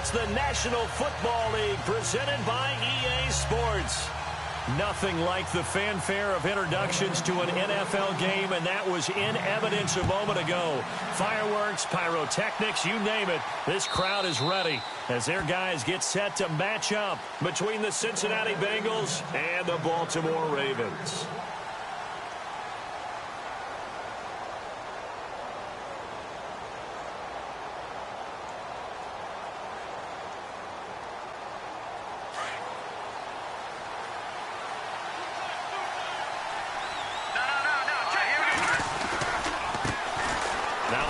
It's the National Football League presented by EA Sports. Nothing like the fanfare of introductions to an NFL game, and that was in evidence a moment ago. Fireworks, pyrotechnics, you name it. This crowd is ready as their guys get set to match up between the Cincinnati Bengals and the Baltimore Ravens.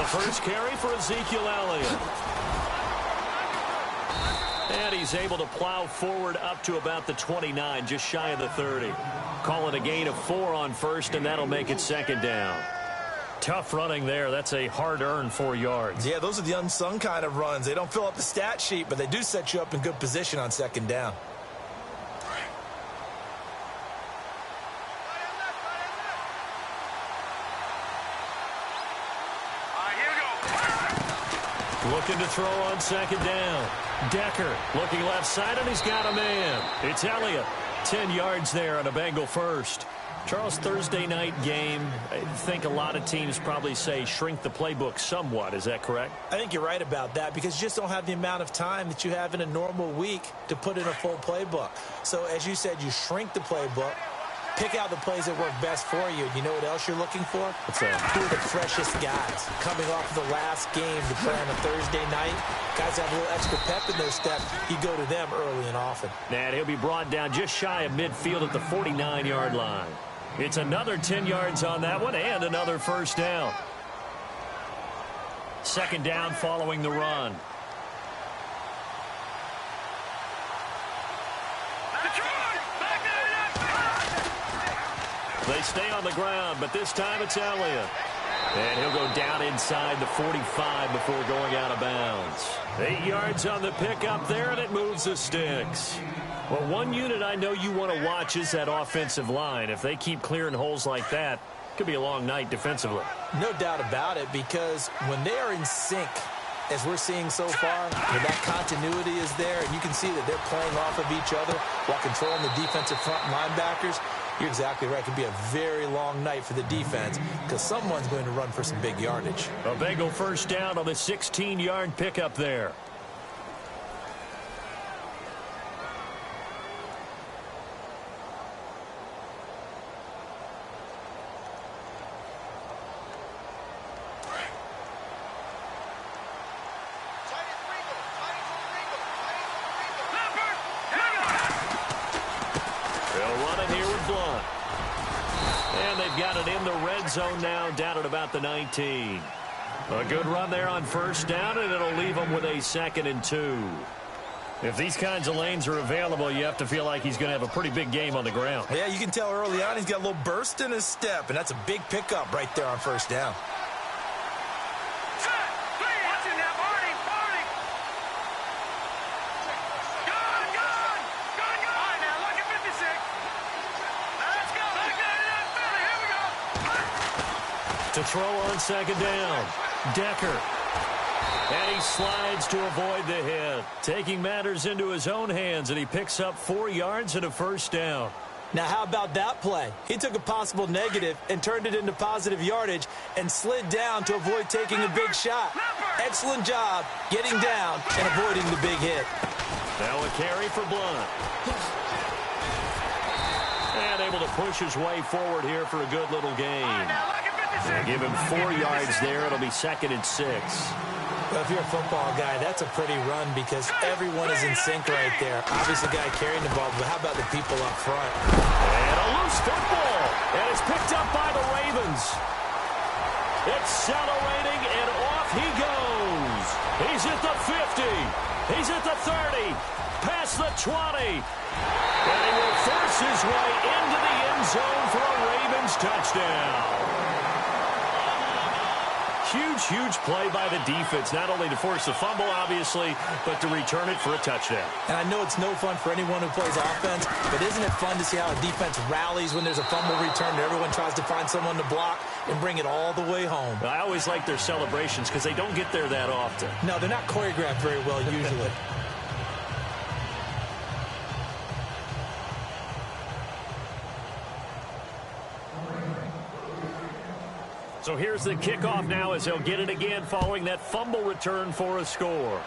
First carry for Ezekiel Elliott. And he's able to plow forward up to about the 29, just shy of the 30. Call it a gain of 4 on first, and that'll make it second down. Tough running there. That's a hard-earned 4 yards. Yeah, those are the unsung kind of runs. They don't fill up the stat sheet, but they do set you up in good position on second down. Looking to throw on second down. Decker looking left side, and he's got a man. It's Elliott. 10 yards there on a Bengal first. Charles, Thursday night game, I think a lot of teams probably say shrink the playbook somewhat. Is that correct? I think you're right about that because you just don't have the amount of time that you have in a normal week to put in a full playbook. So, as you said, you shrink the playbook. Pick out the plays that work best for you. You know what else you're looking for? Who are the freshest guys coming off the last game to play on a Thursday night? Guys have a little extra pep in their step. You go to them early and often. And he'll be brought down just shy of midfield at the 49-yard line. It's another 10 yards on that one and another first down. Second down following the run. They stay on the ground, but this time it's Elliott. And he'll go down inside the 45 before going out of bounds. 8 yards on the pickup there, and it moves the sticks. Well, one unit I know you want to watch is that offensive line. If they keep clearing holes like that, it could be a long night defensively. No doubt about it, because when they are in sync, as we're seeing so far, when that continuity is there, and you can see that they're playing off of each other while controlling the defensive front linebackers, you're exactly right. It could be a very long night for the defense because someone's going to run for some big yardage. A Bengal first down on the 16-yard pickup there. Zone now down at about the 19. A good run there on first down, and it'll leave him with a 2nd and 2. If these kinds of lanes are available, you have to feel like he's going to have a pretty big game on the ground. Yeah, you can tell early on he's got a little burst in his step, and that's a big pickup right there on first down. To throw on second down, Decker. And he slides to avoid the hit. Taking matters into his own hands, and he picks up 4 yards and a first down. Now, how about that play? He took a possible negative and turned it into positive yardage and slid down to avoid taking a big shot. Excellent job getting down and avoiding the big hit. Now a carry for Blunt. And able to push his way forward here for a good little gain. They give him 4 yards there. It'll be 2nd and 6. Well, if you're a football guy, that's a pretty run because everyone is in sync right there. Obviously, the guy carrying the ball, but how about the people up front? And a loose football. And it's picked up by the Ravens. Accelerating, and off he goes. He's at the 50. He's at the 30. Past the 20. And he will force his way into the end zone for a Ravens touchdown. Huge play by the defense, not only to force the fumble, obviously, but to return it for a touchdown. And I know it's no fun for anyone who plays offense, but isn't it fun to see how a defense rallies when there's a fumble return and everyone tries to find someone to block and bring it all the way home? I always like their celebrations because they don't get there that often. No, they're not choreographed very well usually. So here's the kickoff now as they'll get it again following that fumble return for a score.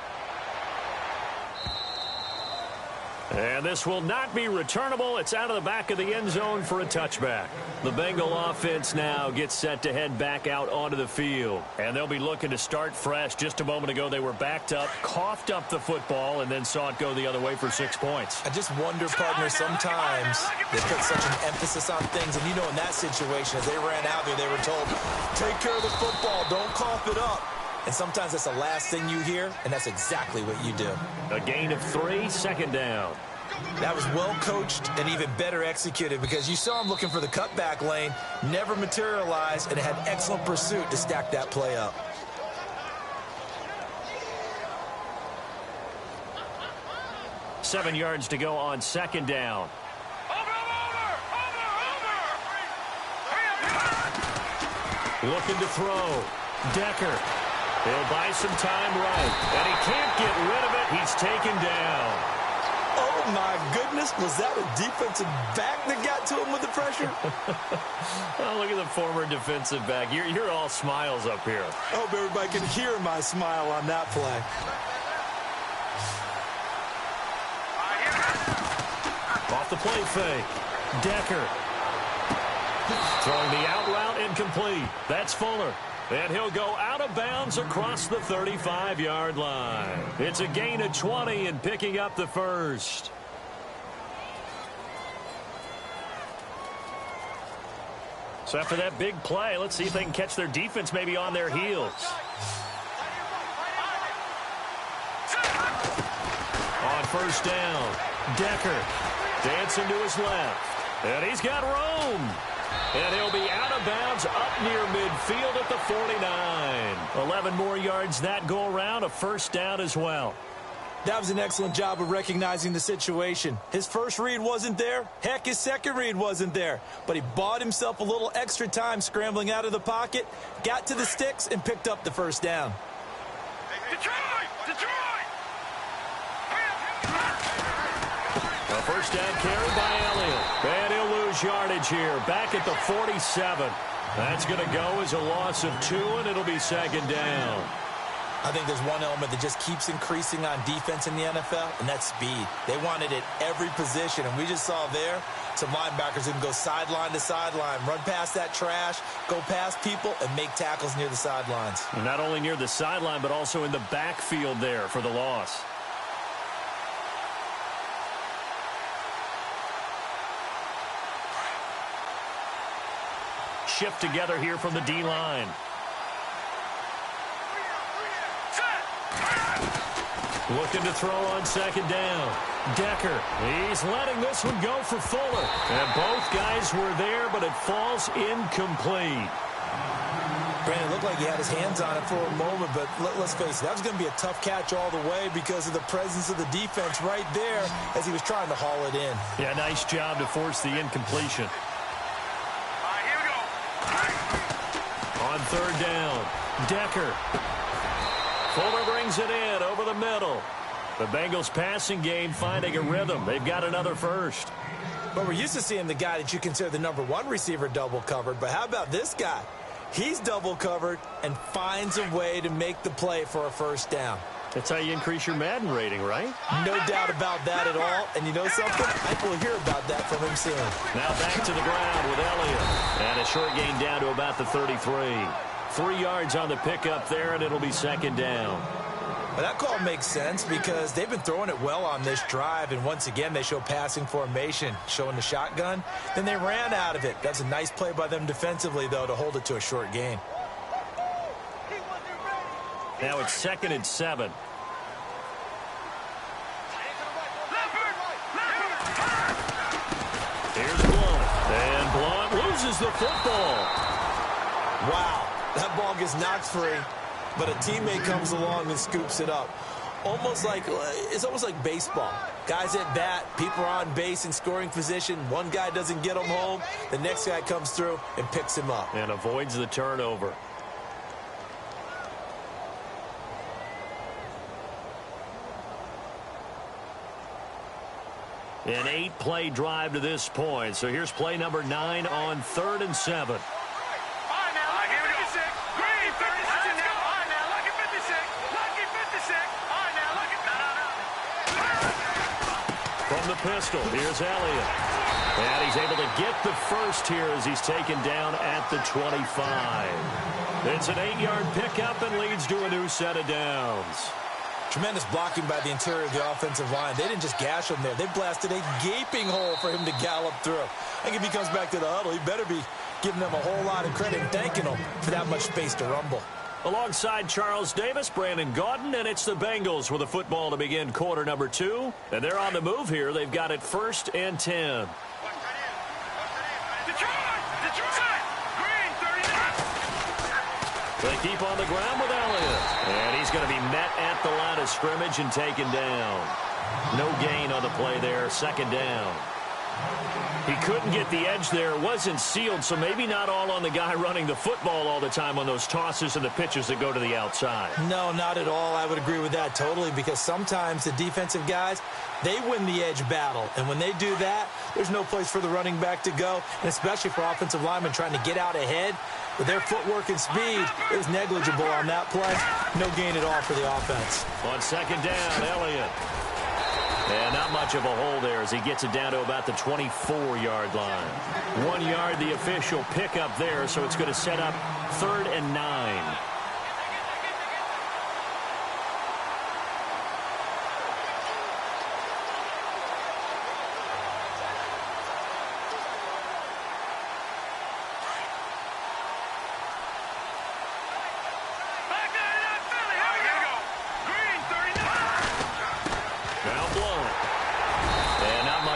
And this will not be returnable. It's out of the back of the end zone for a touchback. The Bengal offense now gets set to head back out onto the field. And they'll be looking to start fresh. Just a moment ago, they were backed up, coughed up the football, and then saw it go the other way for 6 points. I just wonder, partner, sometimes they put such an emphasis on things. And, in that situation, as they ran out there, they were told, take care of the football, don't cough it up. And sometimes that's the last thing you hear, and that's exactly what you do. A gain of 3, second down. That was well coached and even better executed because you saw him looking for the cutback lane, never materialized, and had excellent pursuit to stack that play up. Seven yards to go on second down. Looking to throw. Decker. He'll buy some time right. And he can't get rid of it. He's taken down. Oh, my goodness. Was that a defensive back that got to him with the pressure? Oh, look at the former defensive back. You're all smiles up here. I hope everybody can hear my smile on that play. Off the play fake. Decker. Throwing the out route incomplete. That's Fuller. And he'll go out of bounds across the 35-yard line. It's a gain of 20 and picking up the first. So after that big play, let's see if they can catch their defense maybe on their heels. On first down, Decker dancing to his left. And he's got room. And he'll be out of bounds up near midfield at the 49. 11 more yards that go around, a first down as well. That was an excellent job of recognizing the situation. His first read wasn't there. Heck, his second read wasn't there. But he bought himself a little extra time scrambling out of the pocket, got to the sticks, and picked up the first down. Detroit! A first down carry by Elliott. And he'll lose yardage here. Back at the 47. That's going to go as a loss of 2, and it'll be second down. I think there's one element that just keeps increasing on defense in the NFL, and that's speed. They want it at every position, and we just saw there some linebackers who can go sideline to sideline, run past that trash, go past people, and make tackles near the sidelines. And not only near the sideline, but also in the backfield there for the loss. Shift together here from the D-line. Looking to throw on second down. Decker, he's letting this one go for Fuller. And both guys were there, but it falls incomplete. Brandon, it looked like he had his hands on it for a moment, but let's face it, that was going to be a tough catch all the way because of the presence of the defense right there as he was trying to haul it in. Yeah, nice job to force the incompletion. On third down, Decker. Fuller brings it in over the middle. The Bengals passing game finding a rhythm. They've got another first. But we're used to seeing the guy that you consider the number one receiver double covered. But how about this guy? He's double covered and finds a way to make the play for a first down. That's how you increase your Madden rating, right? No doubt about that at all. And you know something? I think we'll hear about that from him soon. Now back to the ground with Elliott. And a short gain down to about the 33. 3 yards on the pickup there, and it'll be second down. Well, that call makes sense because they've been throwing it well on this drive, and once again they show passing formation, showing the shotgun. Then they ran out of it. That's a nice play by them defensively, though, to hold it to a short gain. Now it's 2nd and 7. Here's Blunt. And Blunt loses the football. Wow. That ball gets knocked free, but a teammate comes along and scoops it up. It's almost like baseball. Guys at bat, people are on base in scoring position. One guy doesn't get him home. The next guy comes through and picks him up. And avoids the turnover. An 8-play drive to this point. So here's play number 9 on 3rd and 7. the pistol. Here's Elliott. And he's able to get the first here as he's taken down at the 25. It's an 8-yard pickup and leads to a new set of downs. Tremendous blocking by the interior of the offensive line. They didn't just gash him there. They blasted a gaping hole for him to gallop through. I think if he comes back to the huddle, he better be giving them a whole lot of credit and thanking them for that much space to rumble. Alongside Charles Davis, Brandon Gaudin, and it's the Bengals with the football to begin quarter number 2. And they're on the move here. They've got it 1st and 10. They keep on the ground with Elliott. And he's going to be met at the line of scrimmage and taken down. No gain on the play there. 2nd down. He couldn't get the edge there. Wasn't sealed, so maybe not all on the guy running the football all the time on those tosses and the pitches that go to the outside. No, not at all. I would agree with that totally, because sometimes the defensive guys, they win the edge battle. And when they do that, there's no place for the running back to go, and especially for offensive linemen trying to get out ahead. With their footwork and speed, it was negligible on that play. No gain at all for the offense. On 2nd down, Elliott. And not much of a hole there as he gets it down to about the 24-yard line. 1 yard, the official pickup there, so it's going to set up 3rd and 9.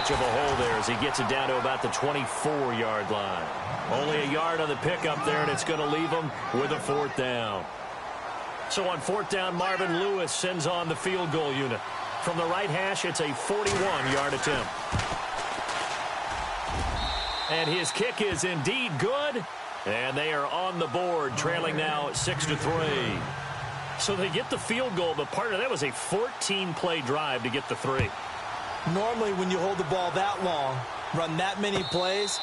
Of a hole there as he gets it down to about the 24-yard line. Only a yard on the pickup there, and it's going to leave him with a 4th down. So on 4th down, Marvin Lewis sends on the field goal unit. From the right hash, it's a 41-yard attempt. And his kick is indeed good, and they are on the board, trailing now 6-3. So they get the field goal, but part of that was a 14-play drive to get the 3. Normally, when you hold the ball that long, run that many plays,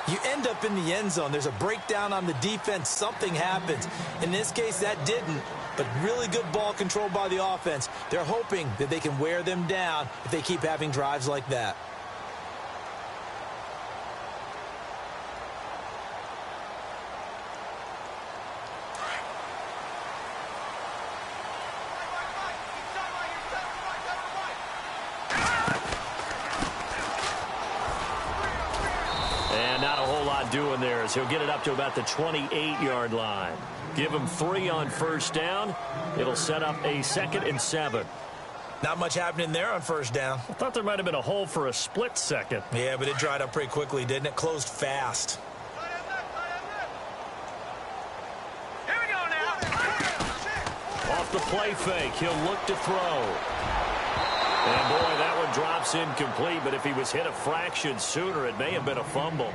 you end up in the end zone. There's a breakdown on the defense. Something happens. In this case, that didn't, but really good ball control by the offense. They're hoping that they can wear them down if they keep having drives like that. Doing there is he'll get it up to about the 28-yard line. Give him 3 on 1st down. It'll set up a 2nd and 7. Not much happening there on 1st down. I thought there might have been a hole for a split second. Yeah, but it dried up pretty quickly, didn't it? Closed fast. Here we go now. Off the play fake, he'll look to throw. And boy, that one drops incomplete, but if he was hit a fraction sooner, it may have been a fumble.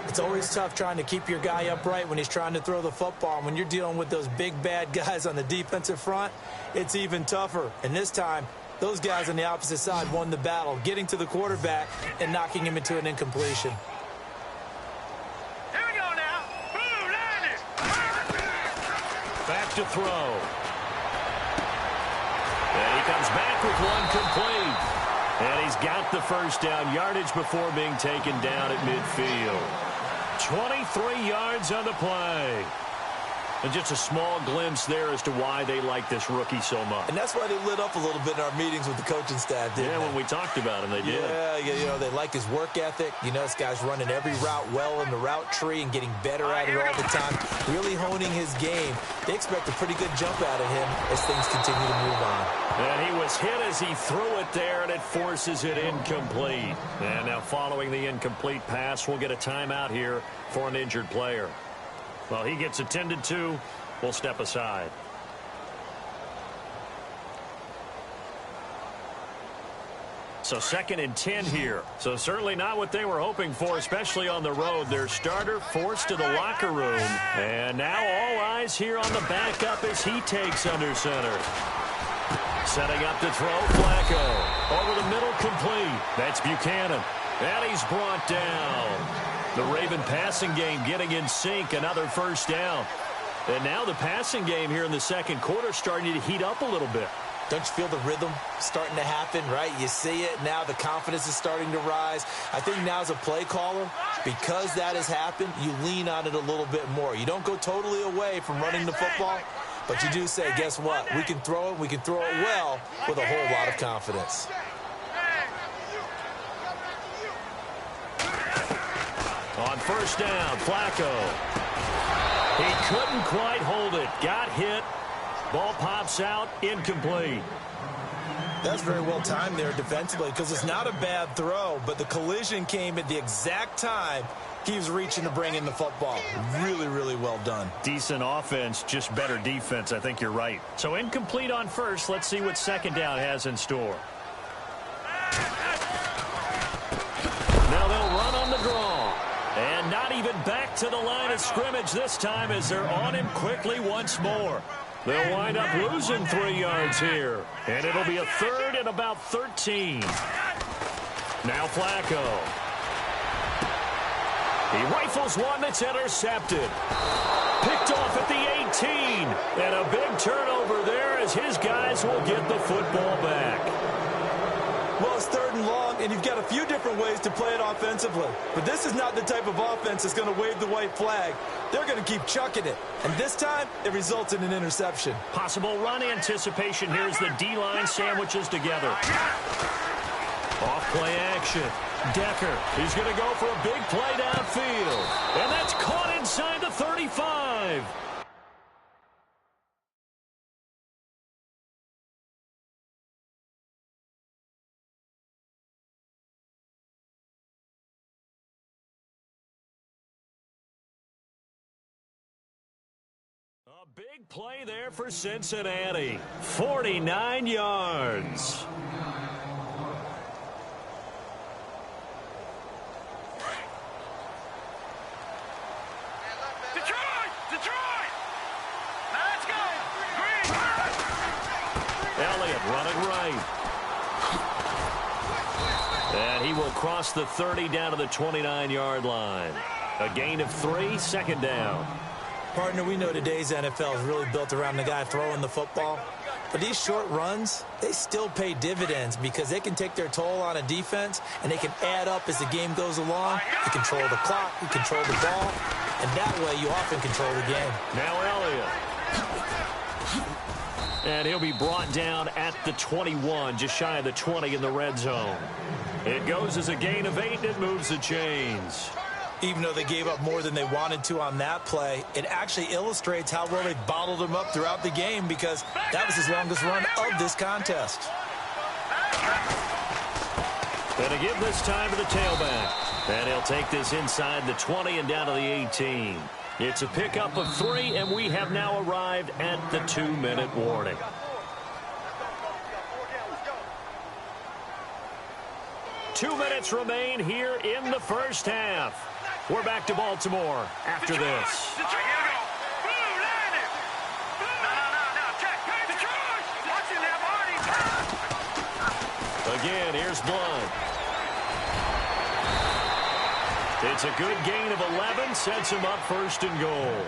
It's always tough trying to keep your guy upright when he's trying to throw the football. And when you're dealing with those big, bad guys on the defensive front, it's even tougher. And this time, those guys on the opposite side won the battle, getting to the quarterback and knocking him into an incompletion. Here we go now. Boom, landed. Back to throw. And he comes back with one complete. And he's got the 1st down, yardage before being taken down at midfield. 23 yards on the play. And just a small glimpse there as to why they like this rookie so much. And that's why they lit up a little bit in our meetings with the coaching staff, didn't they? When we talked about him, they did. Yeah, you know, they like his work ethic. You know, this guy's running every route well in the route tree and getting better at it all the time, really honing his game. They expect a pretty good jump out of him as things continue to move on. And he was hit as he threw it there, and it forces it incomplete. And now following the incomplete pass, we'll get a timeout here for an injured player. Well, he gets attended to. We'll step aside. So 2nd and 10 here. So certainly not what they were hoping for, especially on the road. Their starter forced to the locker room. And now all eyes here on the backup as he takes under center. Setting up to throw, Flacco. Over the middle, complete. That's Buchanan. And he's brought down. The Raven passing game getting in sync, another 1st down. And now the passing game here in the 2nd quarter starting to heat up a little bit. Don't you feel the rhythm starting to happen, right? You see it now. The confidence is starting to rise. I think now as a play caller, because that has happened, you lean on it a little bit more. You don't go totally away from running the football, but you do say, guess what? We can throw it. We can throw it well with a whole lot of confidence. On first down, Flacco. He couldn't quite hold it. Got hit. Ball pops out, incomplete. That's very well timed there defensively because it's not a bad throw, but the collision came at the exact time he was reaching to bring in the football. Really, really well done. Decent offense, just better defense. I think you're right. So incomplete on first. Let's see what second down has in store. Now they'll run on the draw. And not even back to the line of scrimmage this time as they're on him quickly once more. They'll wind up losing 3 yards here. And it'll be a third and about 13. Now Flacco. He rifles one that's intercepted. Picked off at the 18. And a big turnover there as his guys will get the football back. Well, it's third and long, and you've got a few different ways to play it offensively. But this is not the type of offense that's going to wave the white flag. They're going to keep chucking it. And this time, it results in an interception. Possible run anticipation here as the D-line sandwiches together. Off-play action. Decker, he's going to go for a big play downfield. And that's caught inside the 35. A big play there for Cincinnati. 49 yards. Detroit! Let's go! Green! Elliott running right. And he will cross the 30 down to the 29-yard line. A gain of 3, second down. Partner, we know today's NFL is really built around the guy throwing the football. But these short runs, they still pay dividends because they can take their toll on a defense, and they can add up as the game goes along. You control the clock, you control the ball, and that way you often control the game. Now Elliott. And he'll be brought down at the 21, just shy of the 20 in the red zone. It goes as a gain of 8, and it moves the chains. Even though they gave up more than they wanted to on that play, it actually illustrates how well they bottled them up throughout the game because that was his longest run of this contest. And to give this time to the tailback. And he'll take this inside the 20 and down to the 18. It's a pickup of 3, and we have now arrived at the 2-minute warning. Two minutes remain here in the first half. We're back to Baltimore after this. Again, here's Blunt. It's a good gain of 11, sets him up first and goal.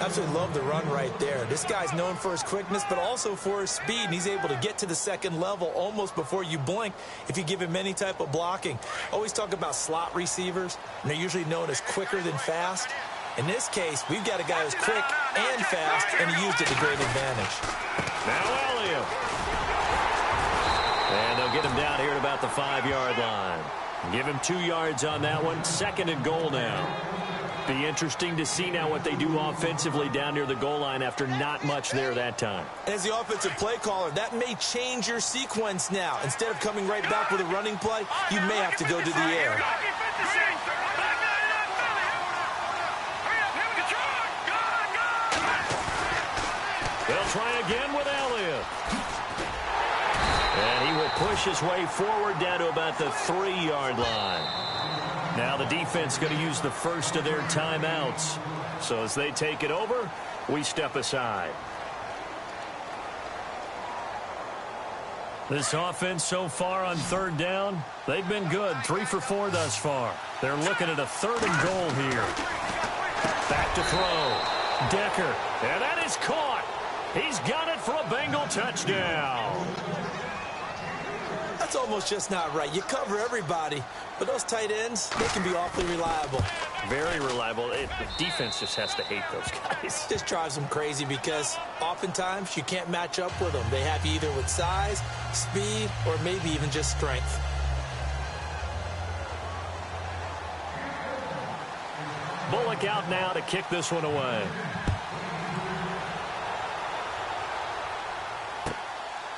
Absolutely love the run right there. This guy's known for his quickness, but also for his speed, and he's able to get to the second level almost before you blink if you give him any type of blocking. Always talk about slot receivers, and they're usually known as quicker than fast. In this case, we've got a guy who's quick and fast, and he used it to great advantage. Now Elliott. And they'll get him down here at about the 5-yard line. Give him 2 yards on that one. Second and goal now. Be interesting to see now what they do offensively down near the goal line after not much there that time. As the offensive play caller, that may change your sequence now. Instead of coming right back with a running play, you may have to go to the air. They'll try again with Elliott. And he will push his way forward down to about the 3-yard line. Now the defense going to use the first of their timeouts. So as they take it over, we step aside. This offense so far on third down, they've been good. 3 for 4 thus far. They're looking at a 3rd and goal here. Back to throw. Decker. And that is caught. He's got it for a Bengal touchdown. That's almost just not right. You cover everybody, but those tight ends, they can be awfully reliable. Very reliable. The defense just has to hate those guys. Just drives them crazy because oftentimes you can't match up with them. They have you either with size, speed, or maybe even just strength. Bullock out now to kick this one away.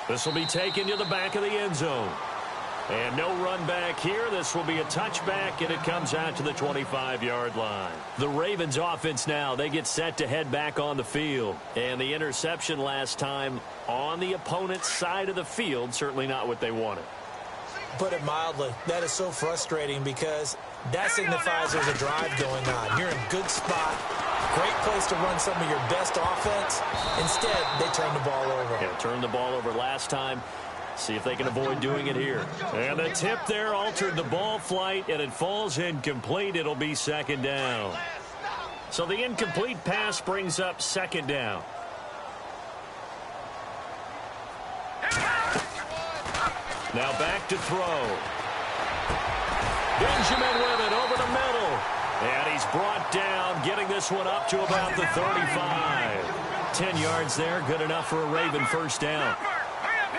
This will be taken to the back of the end zone. And no run back here. This will be a touchback, and it comes out to the 25-yard line. The Ravens offense now, they get set to head back on the field. And the interception last time on the opponent's side of the field, certainly not what they wanted. Put it mildly, that is so frustrating because that signifies there's a drive going on. You're in a good spot. Great place to run some of your best offense. Instead, they turn the ball over. Yeah, turned the ball over last time. See if they can avoid doing it here. And the tip there altered the ball flight, and it falls incomplete. It'll be second down. So the incomplete pass brings up second down. Now back to throw. Benjamin with it over the middle. And he's brought down, getting this one up to about the 35. 10 yards there, good enough for a Raven first down.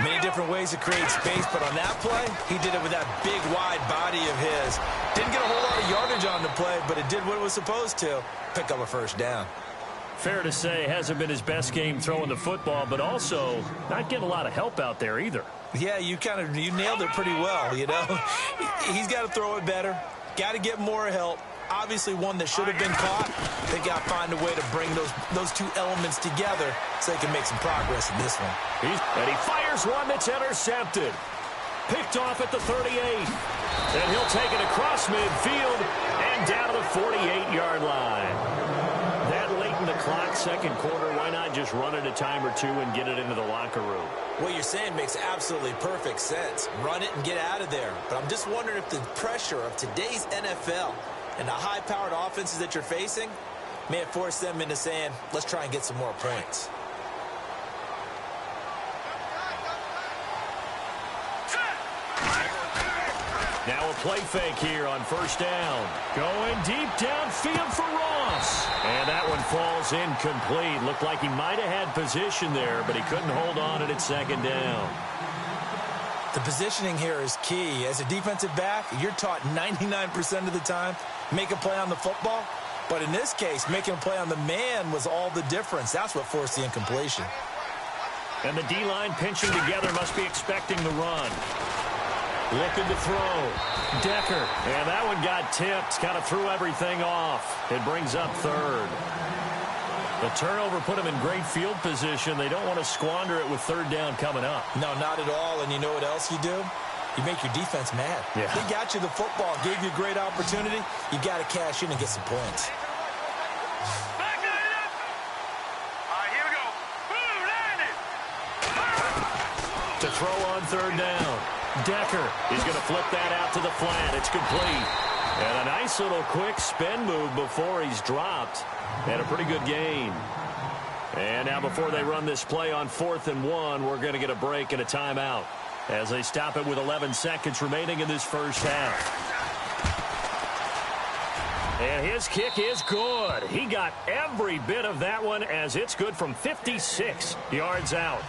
Many different ways to create space, but on that play, he did it with that big, wide body of his. Didn't get a whole lot of yardage on the play, but it did what it was supposed to. Pick up a first down. Fair to say, hasn't been his best game throwing the football, but also not getting a lot of help out there either. Yeah, you nailed it pretty well, you know. He's got to throw it better. Got to get more help. Obviously one that should have been caught. They got to find a way to bring those two elements together so they can make some progress in this one. And he fires one that's intercepted. Picked off at the 38. And he'll take it across midfield and down to the 48-yard line. That late in the clock, second quarter, why not just run it a time or two and get it into the locker room? What you're saying makes absolutely perfect sense. Run it and get out of there. But I'm just wondering if the pressure of today's NFL and the high-powered offenses that you're facing may have forced them into saying, let's try and get some more points. Now a play fake here on first down. Going deep downfield for Ross. And that one falls incomplete. Looked like he might have had position there, but he couldn't hold on at second down. The positioning here is key. As a defensive back, you're taught 99% of the time, make a play on the football. But in this case, making a play on the man was all the difference. That's what forced the incompletion. And the D-line pinching together must be expecting the run. Looking to throw. Decker. And that one got tipped. Kind of threw everything off. It brings up third. The turnover put them in great field position. They don't want to squander it with third down coming up. No, not at all. And you know what else you do? You make your defense mad. Yeah. They got you the football, gave you a great opportunity. You got to cash in and get some points. Back it up. All right, here we go. Boom, land it. To throw on third down. Decker is going to flip that out to the flat. It's complete. And a nice little quick spin move before he's dropped. And a pretty good gain. And now before they run this play on 4th and 1, we're going to get a break and a timeout as they stop it with 11 seconds remaining in this first half. And his kick is good. He got every bit of that one as it's good from 56 yards out.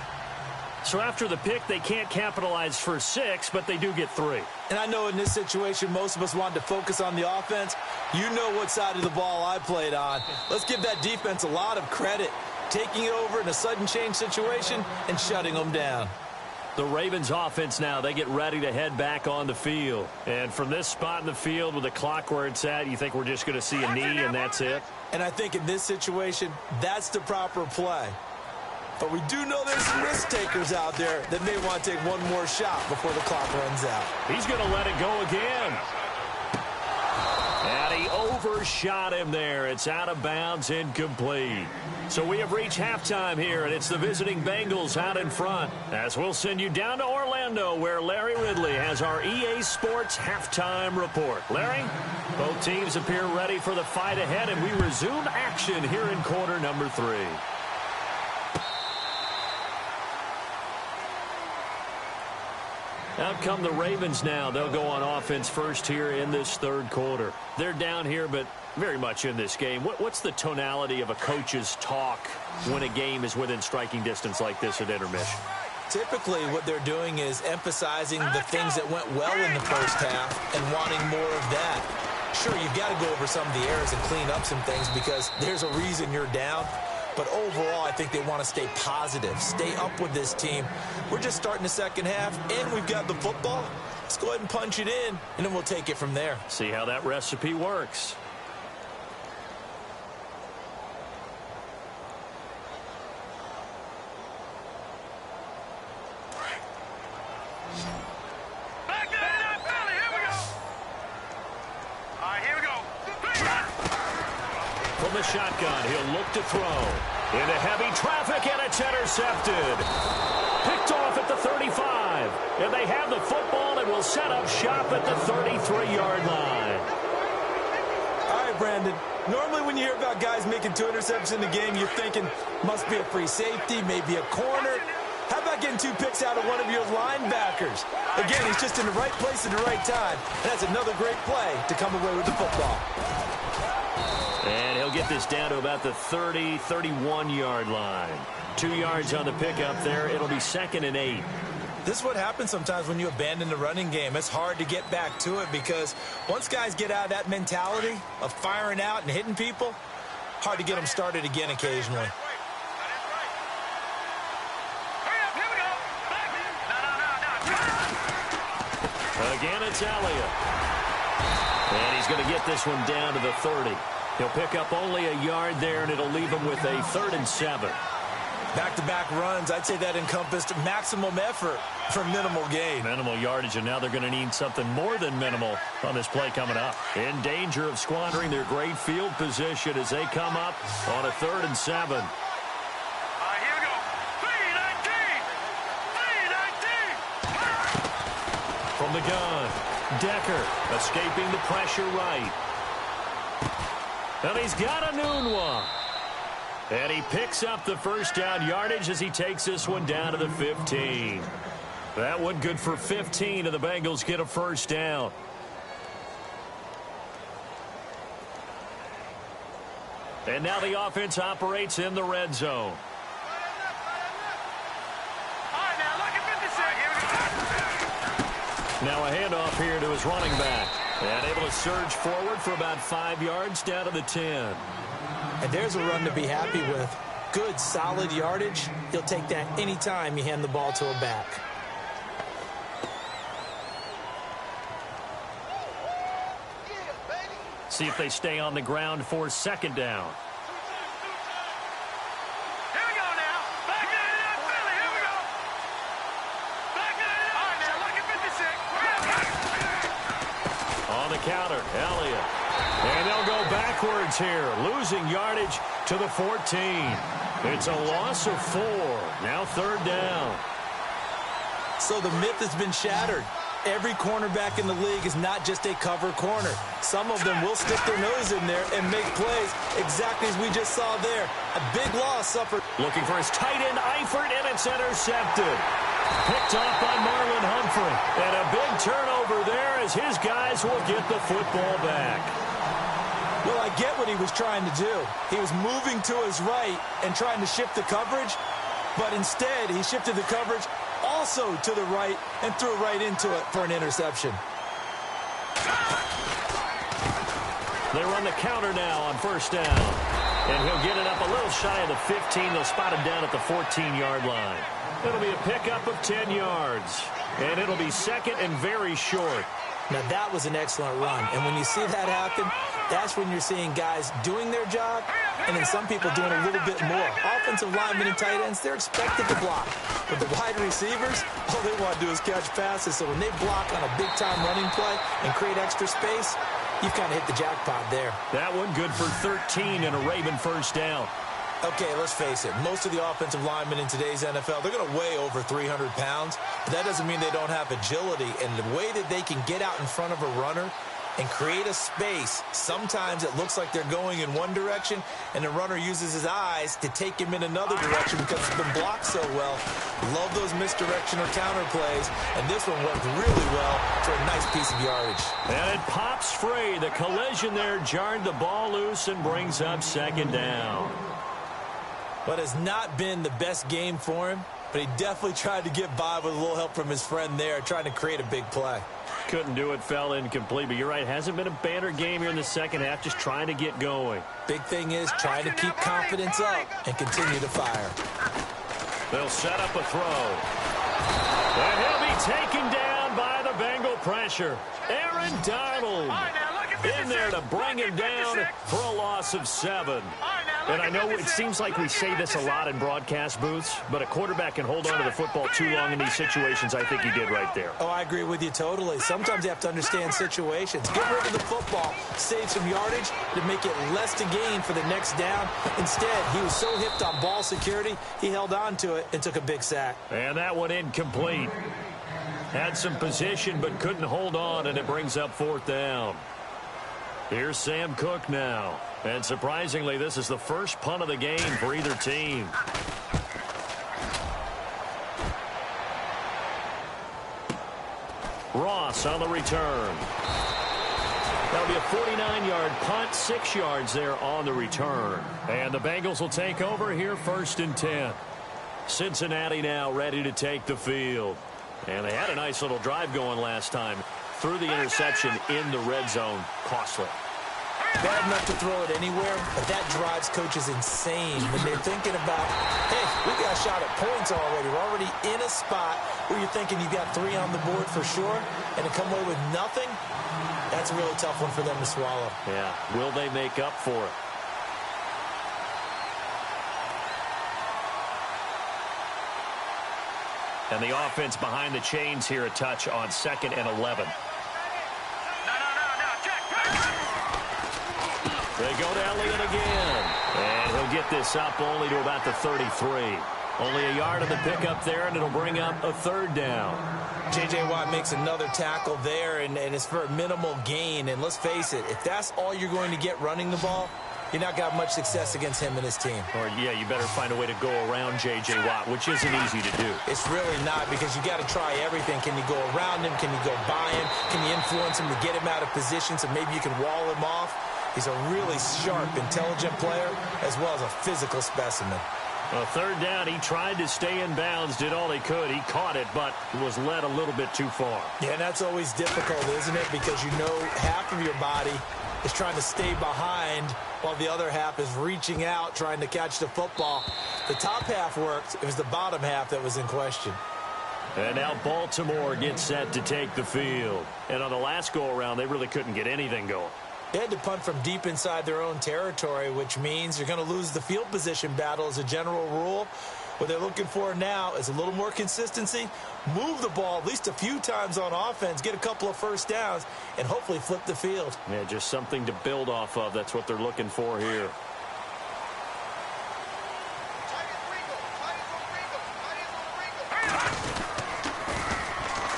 So after the pick, they can't capitalize for 6, but they do get 3. And I know in this situation, most of us wanted to focus on the offense. You know what side of the ball I played on. Let's give that defense a lot of credit. Taking it over in a sudden change situation and shutting them down. The Ravens offense now, they get ready to head back on the field. And from this spot in the field with the clock where it's at, you think we're just going to see a knee and that's it? And I think in this situation, that's the proper play. But we do know there's some risk takers out there that may want to take one more shot before the clock runs out. He's going to let it go again. And he overshot him there. It's out of bounds, incomplete. So we have reached halftime here, and it's the visiting Bengals out in front. As we'll send you down to Orlando, where Larry Ridley has our EA Sports halftime report. Larry, both teams appear ready for the fight ahead, and we resume action here in quarter number 3. Out come the Ravens now. They'll go on offense first here in this third quarter. They're down here, but very much in this game. What's the tonality of a coach's talk when a game is within striking distance like this at intermission? Typically, what they're doing is emphasizing the things that went well in the first half and wanting more of that. Sure, you've got to go over some of the errors and clean up some things because there's a reason you're down. But overall, I think they want to stay positive, stay up with this team. We're just starting the second half, and we've got the football. Let's go ahead and punch it in, and then we'll take it from there. See how that recipe works. From the shotgun, he'll look to throw. Into heavy traffic, and it's intercepted. Picked off at the 35. And they have the football and will set up shop at the 33-yard line. All right, Brandon. Normally when you hear about guys making 2 interceptions in the game, you're thinking must be a free safety, maybe a corner. How about getting 2 picks out of one of your linebackers? Again, he's just in the right place at the right time. And that's another great play to come away with the football. And he'll get this down to about the 30, 31-yard line. 2 yards on the pickup there. It'll be 2nd and 8. This is what happens sometimes when you abandon the running game. It's hard to get back to it because once guys get out of that mentality of firing out and hitting people, hard to get them started again occasionally. Again, it's Elliott. And he's going to get this one down to the 30. He'll pick up only a yard there, and it'll leave him with a 3rd and 7. Back-to-back runs, I'd say that encompassed maximum effort for minimal gain. Minimal yardage, and now they're going to need something more than minimal on this play coming up. In danger of squandering their great field position as they come up on a 3rd and 7. Here we go. 3-19. From the gun, Decker escaping the pressure right. And he's got a noon one. And he picks up the first down yardage as he takes this one down to the 15. That one good for 15, and the Bengals get a first down. And now the offense operates in the red zone. Now a handoff here to his running back. And able to surge forward for about 5 yards down to the 10. And there's a run to be happy with. Good, solid yardage. He'll take that anytime you hand the ball to a back. See if they stay on the ground for 2nd down. Here we go now. Back in it, Philly. Here we go. Back in it. All right, now, look at 56. On the counter, Elliott. And they'll go backwards here, losing yardage to the 14. It's a loss of 4. Now 3rd down. So the myth has been shattered. Every cornerback in the league is not just a cover corner. Some of them will stick their nose in there and make plays exactly as we just saw there. A big loss suffered. Looking for his tight end, Eifert, and it's intercepted. Picked off by Marlon Humphrey. And a big turnover there as his guys will get the football back. Well, I get what he was trying to do. He was moving to his right and trying to shift the coverage, but instead he shifted the coverage also to the right and threw right into it for an interception. They run the counter now on 1st down. And he'll get it up a little shy of the 15. They'll spot him down at the 14-yard line. It'll be a pickup of 10 yards. And it'll be 2nd and very short. Now, that was an excellent run. And when you see that happen, that's when you're seeing guys doing their job and then some people doing a little bit more. Offensive linemen and tight ends, they're expected to block. But the wide receivers, all they want to do is catch passes. So when they block on a big-time running play and create extra space, you've kind of hit the jackpot there. That one good for 13 and a Raven first down. Okay, let's face it. Most of the offensive linemen in today's NFL, they're going to weigh over 300 pounds. But that doesn't mean they don't have agility. And the way that they can get out in front of a runner and create a space. Sometimes it looks like they're going in one direction, and the runner uses his eyes to take him in another direction because it's been blocked so well. Love those misdirection or counter plays, and this one worked really well for a nice piece of yardage. And it pops free. The collision there jarred the ball loose and brings up second down. But it's not been the best game for him, but he definitely tried to get by with a little help from his friend there, trying to create a big play. Couldn't do it, fell incomplete, but you're right, hasn't been a banner game here in the second half, just trying to get going. Big thing is trying to keep confidence up and continue to fire. They'll set up a throw. And he'll be taken down by the Bengal pressure. Aaron Donald in there to bring him down for a loss of 7. And I know it seems like we say this a lot in broadcast booths, but a quarterback can hold on to the football too long in these situations. I think he did right there. Oh, I agree with you totally. Sometimes you have to understand situations. Get rid of the football, save some yardage to make it less to gain for the next down. Instead, he was so hipped on ball security, he held on to it and took a big sack. And that one incomplete. Had some position but couldn't hold on, and it brings up 4th down. Here's Sam Cook now. And surprisingly, this is the first punt of the game for either team. Ross on the return. That'll be a 49-yard punt, 6 yards there on the return. And the Bengals will take over here 1st and 10. Cincinnati now ready to take the field. And they had a nice little drive going last time. Threw the interception in the red zone. Costly. Bad enough to throw it anywhere, but that drives coaches insane when they're thinking about, hey, we got a shot at points already. We're already in a spot where you're thinking you got 3 on the board for sure, and to come away with nothing, that's a really tough one for them to swallow. Yeah, will they make up for it? And the offense behind the chains here, a touch on 2nd and 11. They go to Elliott again. And he'll get this up only to about the 33. Only a yard of the pickup there, and it'll bring up a 3rd down. J.J. Watt makes another tackle there, and it's for a minimal gain. And let's face it, if that's all you're going to get running the ball, you're not going to have much success against him and his team. Or, yeah, you better find a way to go around J.J. Watt, which isn't easy to do. It's really not, because you got to try everything. Can you go around him? Can you go by him? Can you influence him to get him out of position so maybe you can wall him off? He's a really sharp, intelligent player, as well as a physical specimen. A 3rd down, he tried to stay in bounds, did all he could. He caught it, but was led a little bit too far. Yeah, and that's always difficult, isn't it? Because you know half of your body is trying to stay behind while the other half is reaching out, trying to catch the football. The top half worked. It was the bottom half that was in question. And now Baltimore gets set to take the field. And on the last go-around, they really couldn't get anything going. They had to punt from deep inside their own territory, which means you're going to lose the field position battle as a general rule. What they're looking for now is a little more consistency, move the ball at least a few times on offense, get a couple of 1st downs, and hopefully flip the field. Yeah, just something to build off of. That's what they're looking for here.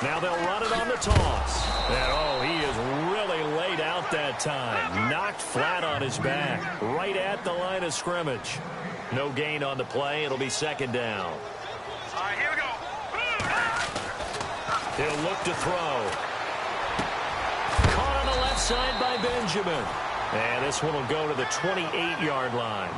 Now they'll run it on the toss. And, oh, he is really laid out that time. Knocked flat on his back, right at the line of scrimmage. No gain on the play. It'll be 2nd down. All right, here we go. He'll look to throw. Caught on the left side by Benjamin. And this one will go to the 28-yard line.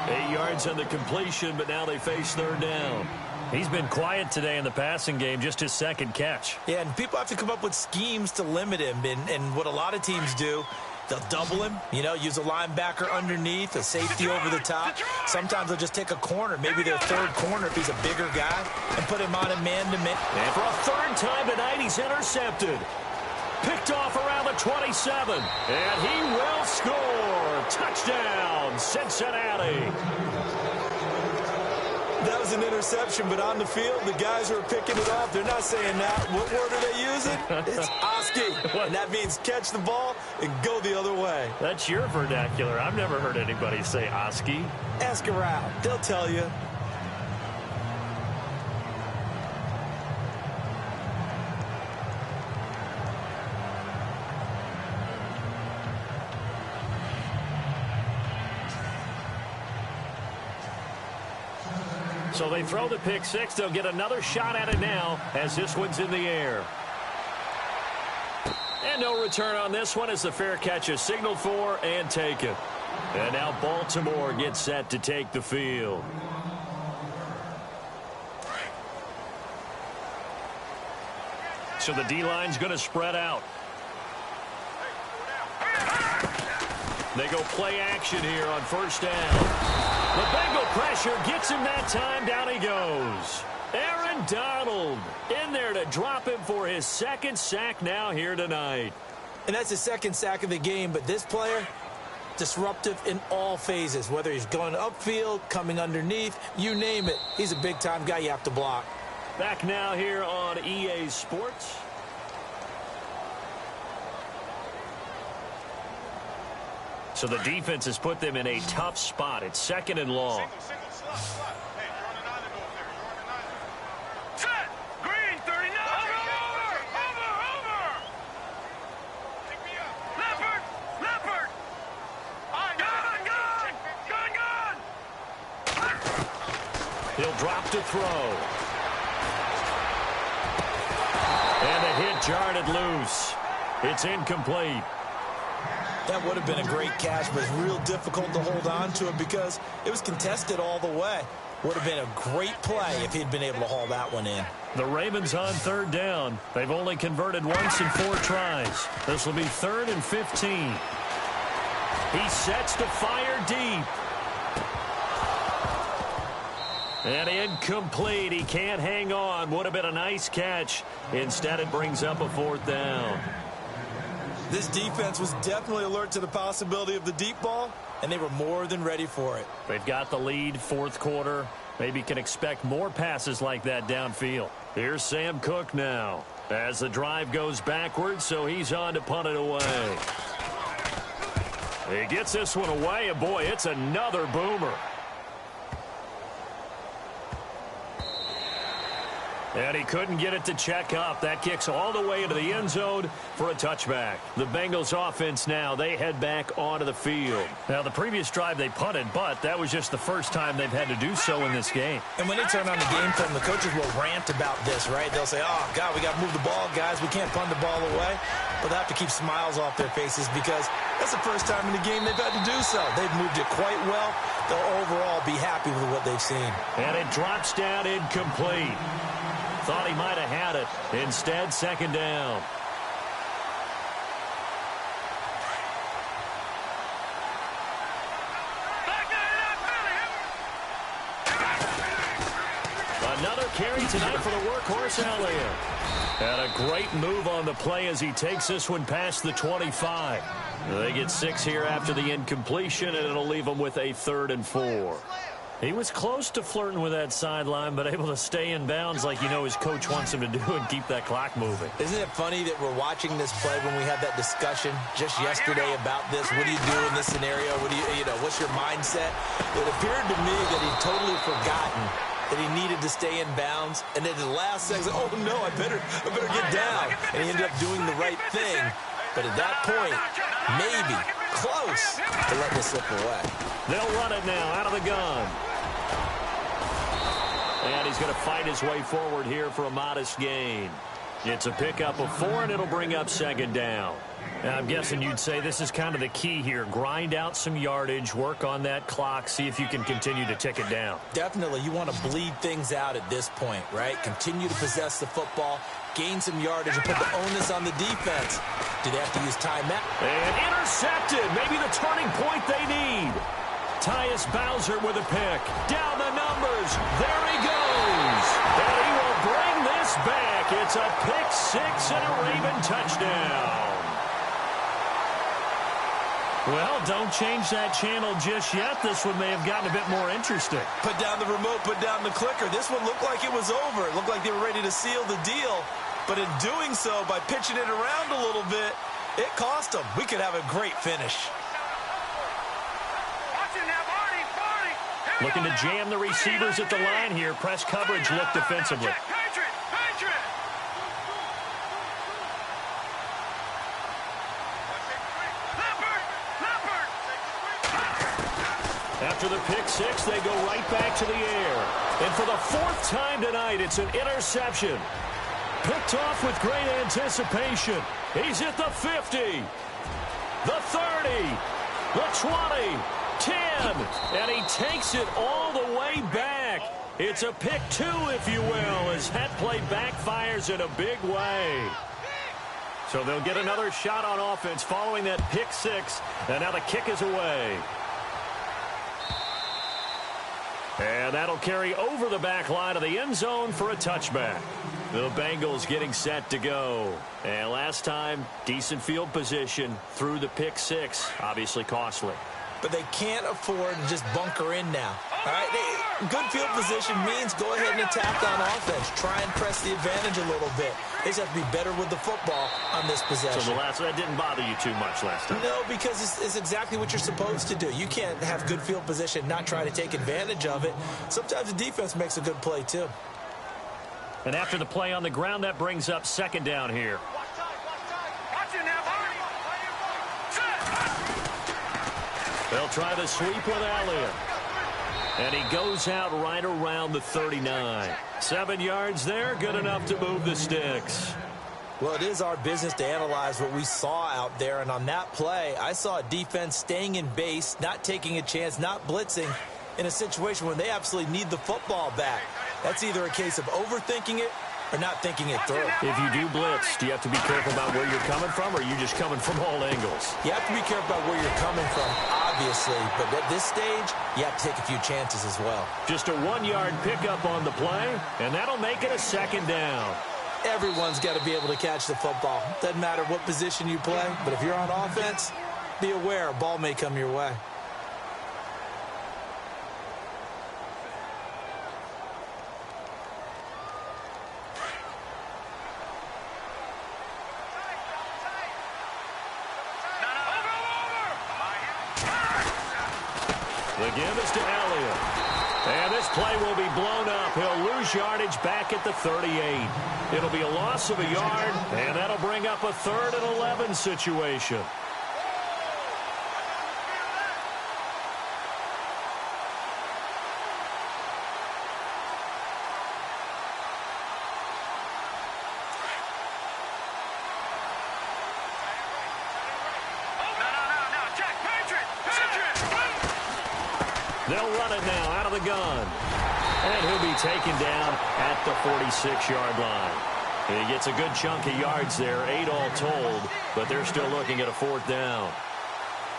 8 yards on the completion, but now they face 3rd down. He's been quiet today in the passing game, just his 2nd catch. Yeah, and people have to come up with schemes to limit him. And what a lot of teams do, they'll double him, use a linebacker underneath, a safety over the top. Sometimes they'll just take a corner, maybe their 3rd corner if he's a bigger guy, and put him on a man-to-man. And for a 3rd time tonight, he's intercepted. Picked off around the 27. And he will score. Touchdown, Cincinnati. That was an interception, but on the field, the guys who are picking it off, they're not saying that. What word are they using? It's Oski, and that means catch the ball and go the other way. That's your vernacular. I've never heard anybody say Oski. Ask around. They'll tell you. So they throw the pick six. They'll get another shot at it now as this one's in the air. And no return on this one as the fair catch is signaled for and taken. And now Baltimore gets set to take the field. So the D-line's going to spread out. They go play action here on first down. The Bengal pressure gets him that time. Down he goes. Aaron Donald in there to drop him for his second sack now here tonight. And that's his second sack of the game, but this player, disruptive in all phases, whether he's going upfield, coming underneath, you name it. He's a big-time guy you have to block. Back now here on EA Sports. So the defense has put them in a tough spot. It's second and long. Single slot. Hey, you're on the 9 to go there. You're on the 9. Set. Green, 39. Over. Pick me up. Leopard. Gun. He'll drop to throw. And the hit jarred it loose. It's incomplete. That would have been a great catch, but it's real difficult to hold on to it because it was contested all the way. Would have been a great play if he'd been able to haul that one in. The Ravens on third down. They've only converted once in 4 tries. This will be 3rd and 15. He sets to fire deep. And incomplete. He can't hang on. Would have been a nice catch. Instead, it brings up a 4th down. This defense was definitely alert to the possibility of the deep ball, and they were more than ready for it. They've got the lead, 4th quarter. Maybe can expect more passes like that downfield. Here's Sam Cook now as the drive goes backwards, so he's on to punt it away. He gets this one away, and boy, it's another boomer. And he couldn't get it to check up. That kicks all the way into the end zone for a touchback. The Bengals offense now, they head back onto the field. Now, the previous drive they punted, but that was just the first time they've had to do so in this game. And when they turn on the game film, the coaches will rant about this, right? They'll say, oh, God, we got to move the ball, guys. We can't punt the ball away. But they have to keep smiles off their faces because that's the first time in the game they've had to do so. They've moved it quite well. They'll overall be happy with what they've seen. And it drops down incomplete. Thought he might have had it. Instead, 2nd down. Another carry tonight for the workhorse, Elliott. And a great move on the play as he takes this one past the 25. They get 6 here after the incompletion, and it'll leave them with a 3rd and 4. He was close to flirting with that sideline, but able to stay in bounds like his coach wants him to do and keep that clock moving. Isn't it funny that we're watching this play when we had that discussion just yesterday about this? What do you do in this scenario? What do what's your mindset? It appeared to me that he'd totally forgotten that he needed to stay in bounds, and then the last second, oh no, I better get down. And he ended up doing the right thing. But at that point, maybe close to letting it slip away. They'll run it now out of the gun. And he's going to fight his way forward here for a modest gain. It's a pickup of 4, and it'll bring up 2nd down. Now, I'm guessing you'd say this is kind of the key here. Grind out some yardage, work on that clock, see if you can continue to tick it down. Definitely. You want to bleed things out at this point, right? Continue to possess the football, gain some yardage, and put the onus on the defense. Do they have to use timeout? And intercepted. Maybe the turning point they need. Tyus Bowser with a pick. Down the numbers. There he goes. And he will bring this back. It's a pick 6 and a Raven touchdown. Well, don't change that channel just yet. This one may have gotten a bit more interesting. Put down the remote, put down the clicker. This one looked like it was over. It looked like they were ready to seal the deal. But in doing so, by pitching it around a little bit, it cost them. We could have a great finish. Looking to jam the receivers at the line here. Press coverage look defensively. After the pick six, they go right back to the air. And for the fourth time tonight, it's an interception. Picked off with great anticipation. He's at the 50, the 30, the 20, 10, and he takes it all the way back. It's a pick two, if you will, as that play backfires in a big way. So they'll get another shot on offense following that pick six, and now the kick is away. And that'll carry over the back line of the end zone for a touchback. The Bengals getting set to go. And last time, decent field position through the pick six. Obviously costly. But they can't afford to just bunker in now. All right, good field position means go ahead and attack on offense. Try and press the advantage a little bit. They just have to be better with the football on this possession. So that didn't bother you too much last time? No, because it's exactly what you're supposed to do. You can't have good field position, not try to take advantage of it. Sometimes the defense makes a good play, too. And after the play on the ground, that brings up second down here. Watch it now, Barney. They'll try the sweep with Elliott. And he goes out right around the 39. 7 yards there, good enough to move the sticks. Well, it is our business to analyze what we saw out there. And on that play, I saw a defense staying in base, not taking a chance, not blitzing in a situation when they absolutely need the football back. That's either a case of overthinking it or not thinking it through. If you do blitz, do you have to be careful about where you're coming from, or are you just coming from all angles? You have to be careful about where you're coming from, obviously. But at this stage, you have to take a few chances as well. Just a 1-yard pickup on the play, and that'll make it a second down. Everyone's got to be able to catch the football. Doesn't matter what position you play, but if you're on offense, be aware a ball may come your way. The give is to Elliott. And this play will be blown up. He'll lose yardage back at the 38. It'll be a loss of a yard, and that'll bring up a 3rd and 11 situation. They'll run it now out of the gun. And he'll be taken down at the 46-yard line. He gets a good chunk of yards there, 8 all told, but they're still looking at a 4th down.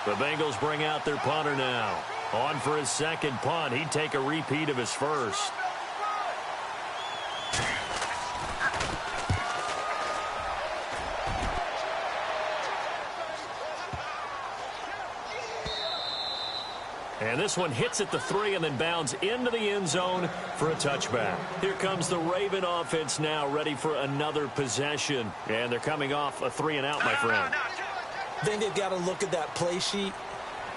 The Bengals bring out their punter now. On for his second punt. He'd take a repeat of his first. And this one hits at the 3 and then bounds into the end zone for a touchback. Here comes the Raven offense now, ready for another possession. And they're coming off a 3-and-out, my friend. I think they've got to look at that play sheet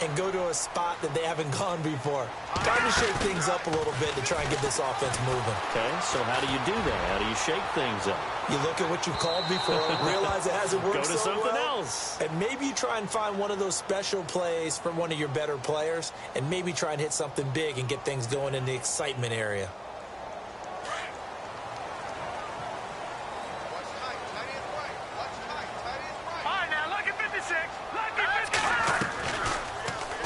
and go to a spot that they haven't gone before. Time to shake things up a little bit to try and get this offense moving. Okay, so how do you do that? How do you shake things up? You look at what you've called before, realize it hasn't worked Go to so something well, else. and maybe you try and find one of those special plays from one of your better players, and maybe try and hit something big and get things going in the excitement area.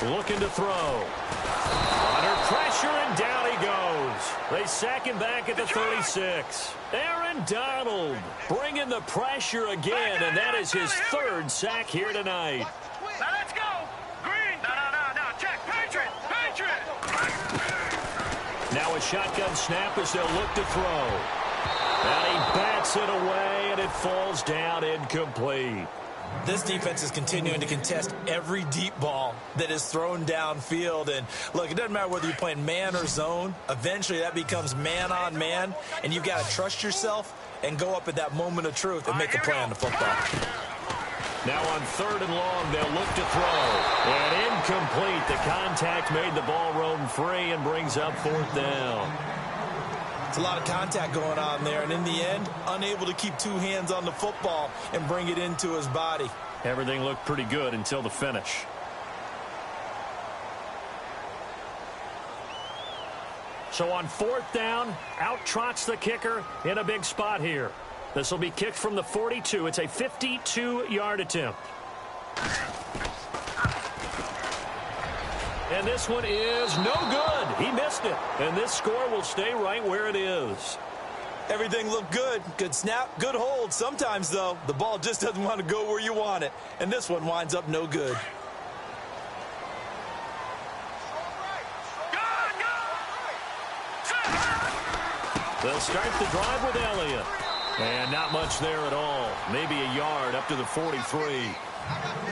Looking to throw. Under pressure, and down he goes. They sack him back at the 36. Aaron Donald bringing the pressure again, and that is his 3rd sack here tonight. Now let's go. Green. No. Check. Patriot. Now a shotgun snap as they'll look to throw. And he bats it away, and it falls down incomplete. This defense is continuing to contest every deep ball that is thrown downfield. And, look, it doesn't matter whether you're playing man or zone. Eventually that becomes man-on-man, and you've got to trust yourself and go up at that moment of truth and make a play on the football. Now on 3rd and long, they'll look to throw. And incomplete. The contact made the ball roam free and brings up 4th down. It's a lot of contact going on there, and in the end, unable to keep 2 hands on the football and bring it into his body. Everything looked pretty good until the finish. So on 4th down, out trots the kicker in a big spot here. This will be kicked from the 42. It's a 52-yard attempt. And this one is no good. He missed it. And this score will stay right where it is. Everything looked good. Good snap, good hold. Sometimes, though, the ball just doesn't want to go where you want it. And this one winds up no good. They'll start the drive with Elliott. And not much there at all. Maybe a yard up to the 43.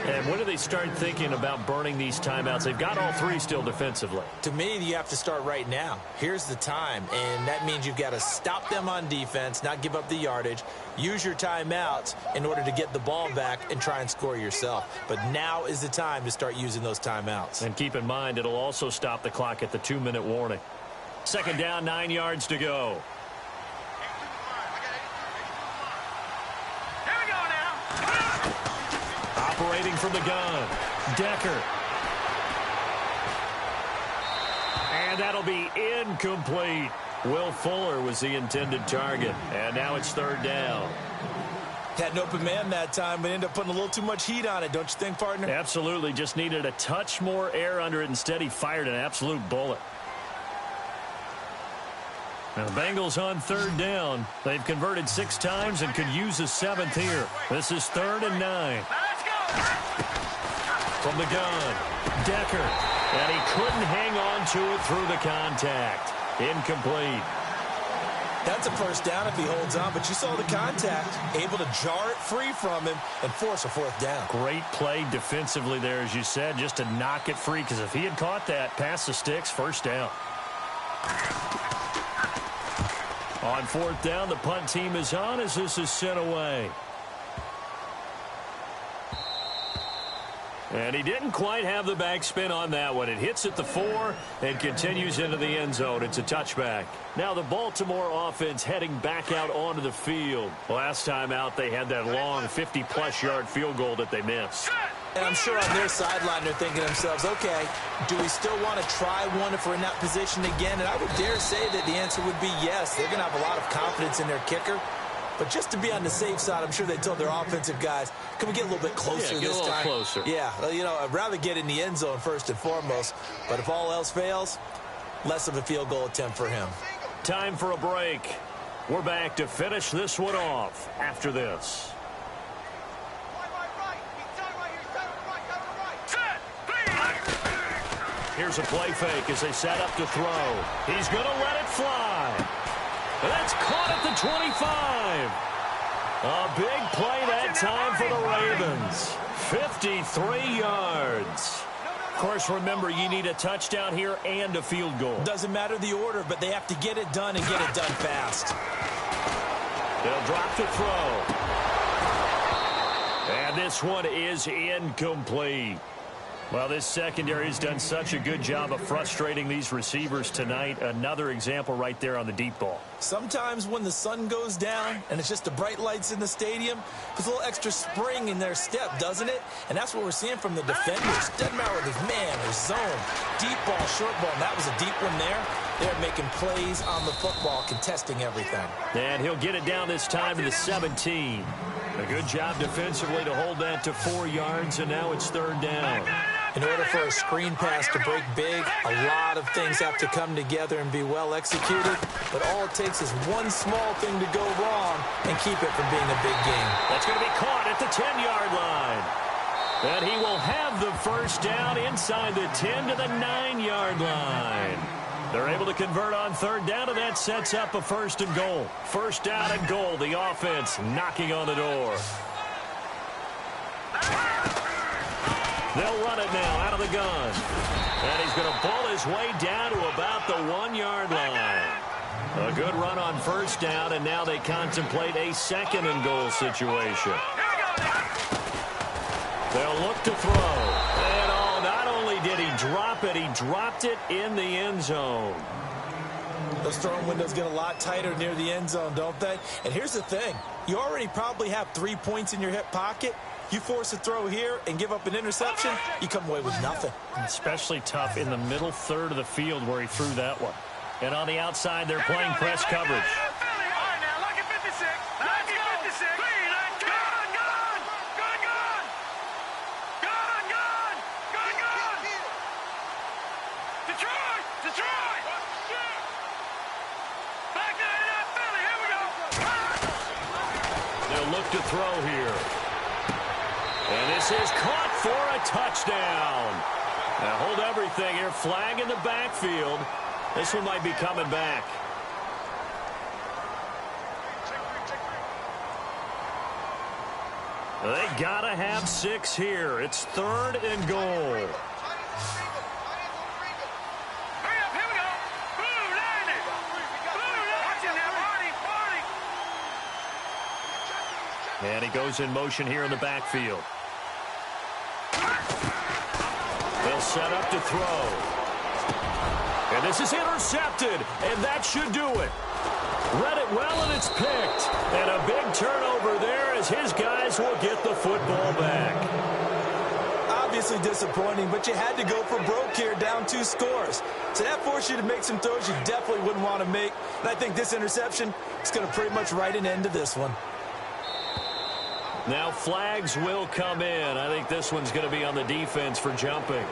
And when do they start thinking about burning these timeouts? They've got all three still defensively. To me, you have to start right now. Here's the time, and that means you've got to stop them on defense, not give up the yardage, use your timeouts in order to get the ball back and try and score yourself. But now is the time to start using those timeouts. And keep in mind, it'll also stop the clock at the 2-minute warning. 2nd down, 9 yards to go. Operating from the gun, Decker. And that'll be incomplete. Will Fuller was the intended target. And now it's 3rd down. Had an open man that time, but ended up putting a little too much heat on it, don't you think, partner? Absolutely. Just needed a touch more air under it. Instead, he fired an absolute bullet. Now, the Bengals on 3rd down. They've converted 6 times and could use a 7th here. This is 3rd and 9. From the gun, Decker. And he couldn't hang on to it through the contact. Incomplete. That's a 1st down if he holds on, but you saw the contact. Able to jar it free from him and force a 4th down. Great play defensively there, as you said, just to knock it free. Because if he had caught that, past the sticks, 1st down. On 4th down, the punt team is on as this is sent away. And he didn't quite have the backspin on that one. It hits at the 4 and continues into the end zone. It's a touchback. Now the Baltimore offense heading back out onto the field. Last time out, they had that long 50-plus yard field goal that they missed. And I'm sure on their sideline they're thinking to themselves, okay, do we still want to try one if we're in that position again? And I would dare say that the answer would be yes. They're going to have a lot of confidence in their kicker. But just to be on the safe side, I'm sure they told their offensive guys, can we get a little bit closer this time? Closer. Yeah, well, you know, I'd rather get in the end zone first and foremost. But if all else fails, less of a field goal attempt for him. Time for a break. We're back to finish this one off after this. Here's a play fake as they set up to throw. He's going to let it fly. That's caught at the 25. A big play that time for the Ravens. 53 yards. Of course, remember, you need a touchdown here and a field goal. Doesn't matter the order, but they have to get it done and get it done fast. They'll drop to throw. And this one is incomplete. Well, this secondary has done such a good job of frustrating these receivers tonight. Another example right there on the deep ball. Sometimes when the sun goes down and it's just the bright lights in the stadium, there's a little extra spring in their step, doesn't it? And that's what we're seeing from the defenders. Doesn't matter whether it's man or zone, deep ball, short ball, and that was a deep one there. They're making plays on the football, contesting everything. And he'll get it down this time to the 17. A good job defensively to hold that to 4 yards, and now it's 3rd down. In order for a screen pass to break big, a lot of things have to come together and be well executed. But all it takes is one small thing to go wrong and keep it from being a big game. That's going to be caught at the 10-yard line. And he will have the 1st down inside the 10 to the 9-yard line. They're able to convert on 3rd down, and that sets up a 1st and goal. 1st down and goal, the offense knocking on the door. They'll run it now out of the gun. And he's going to pull his way down to about the 1-yard line. A good run on 1st down, and now they contemplate a 2nd and goal situation. They'll look to throw. And oh, not only did he drop it, he dropped it in the end zone. Those throwing windows get a lot tighter near the end zone, don't they? And here's the thing. You already probably have 3 points in your hip pocket. You force a throw here and give up an interception, you come away with nothing. Especially tough in the middle third of the field where he threw that one. And on the outside, they're playing press coverage. All right, now, lucky 56. Lucky 56. Gun, gun. Gun, gun. Gun, gun. Gun, gun. Detroit. Detroit. Back to that Philly. Here we go. They'll look to throw here. And this is caught for a touchdown. Now hold everything here. Flag in the backfield. This one might be coming back. They gotta have 6 here. It's 3rd and goal. Hurry up. Here we go. Blue, line it. Blue, watch it now, Marty. And he goes in motion here in the backfield. They'll set up to throw. And this is intercepted, and that should do it. Read it well, and it's picked. And a big turnover there as his guys will get the football back. Obviously disappointing, but you had to go for broke here, down 2 scores. So that forced you to make some throws you definitely wouldn't want to make. And I think this interception is going to pretty much write an end to this one. Now flags will come in. I think this one's going to be on the defense for jumping.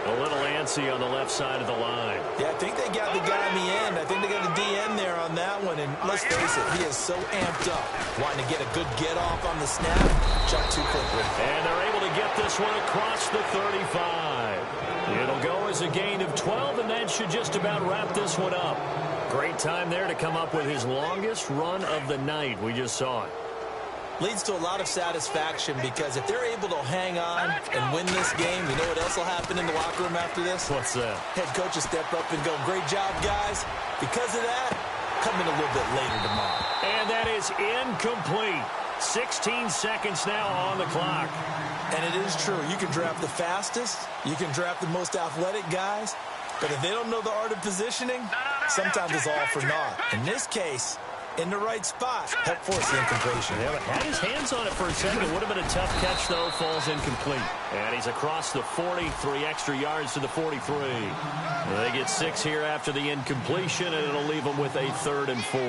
A little antsy on the left side of the line. Yeah, I think they got the guy in the end. I think they got a DN there on that one. And let's face it, he is so amped up. Wanting to get a good get off on the snap. Jump too quickly. And they're able to get this one across the 35. It'll go as a gain of 12, and that should just about wrap this one up. Great time there to come up with his longest run of the night. We just saw it. Leads to a lot of satisfaction because if they're able to hang on and win this game, you know what else will happen in the locker room after this? What's that? Head coach will step up and go, great job, guys. Because of that, come in a little bit later tomorrow. And that is incomplete. 16 seconds now on the clock. And it is true. You can draft the fastest. You can draft the most athletic guys. But if they don't know the art of positioning, sometimes it's all for naught. In this case, in the right spot, help force the incompletion. Yeah, but had his hands on it for a second. Would have been a tough catch, though. Falls incomplete. And he's across the 40, 3 extra yards to the 43. They get 6 here after the incompletion, and it'll leave them with a 3rd and 4.